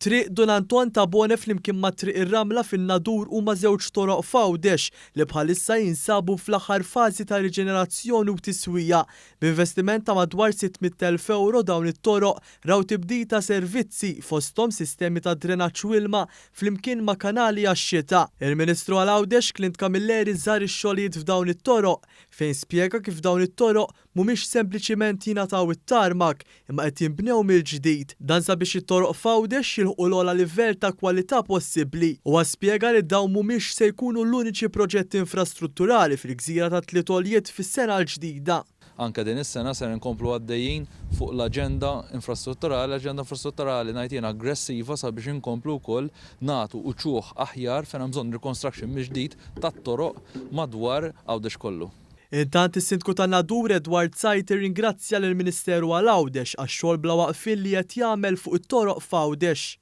Triq Don Anton ta' Bone flimkien ma' triq ir-Ramla fin-Nadur huma żewġ toroq f'Għawdex li bħalissa jinsabu fl-aħħar fażi ta' riġenerazzjoni u tiswija. B'investiment ta' madwar 600,000 euro dawn it-toroq raw tibdil ta' servizzi fosthom sistemi ta' drenaġġ u ilma flimkien ma' kanali għax-xita. Il-Ministru għal Għawdex Clint Camilleri żar ix-xogħlijiet f'dawn it-toroq fejn spjega kif dawn it-toroq mhumiex sempliċiment jingħataw it-tarmak imma qed jinbnew mill-ġdid. Dan sabiex it-toroq f'Għawdex jilħqu l-ogħla livell ta' kwalità possibbli. Huwa spjega li dawn mhumiex se jkunu l-uniċi proġetti infrastrutturali fil-Gżira ta' Tliet Għoljiet fis-sena l-ġdida. Anke din is-sena se nkomplu għaddejjin fuq l-aġenda infrastrutturali, l-aġenda infrastrutturali ngħid aggressiva sabiex inkomplu wkoll nagħtu uċuħ aħjar fejn hemm bżonn reconstruction mill-ġdid tat-toroq madwar Għawdex kollu. Intant is-Sindku tan-Nadur Edward Sajter ringrazzja lill-Ministeru għal Għawdex għax-xogħol bla waqfien li qed jagħmel fuq it-toroq f'Għawdex.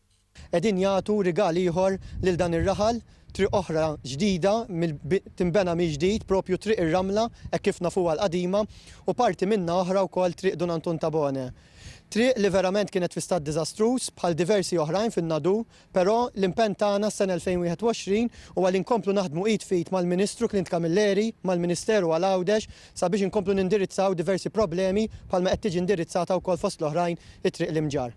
Qegħdin jagħtu rigal ieħor lil dan ir-raħal, triq oħra ġdida timbena mill-ġdid propju triq ir-Ramla hekk kif nafuha l-qadima u parti minnha oħra wkoll triq Don Anton ta' Bone. Triq li verament kienet fi stat diżastruż bħal diversi oħrajn fin-Nadur, però l-impenn tagħna s-sena 2021 huwa li nkomplu naħdmu id fit mal-Ministru Clint Camilleri mal-Ministeru għal Għawdex sabiex inkomplu nindirizzaw diversi problemi bħalma qed tiġi indirizzata wkoll fost l-oħrajn it-triq l-imġar.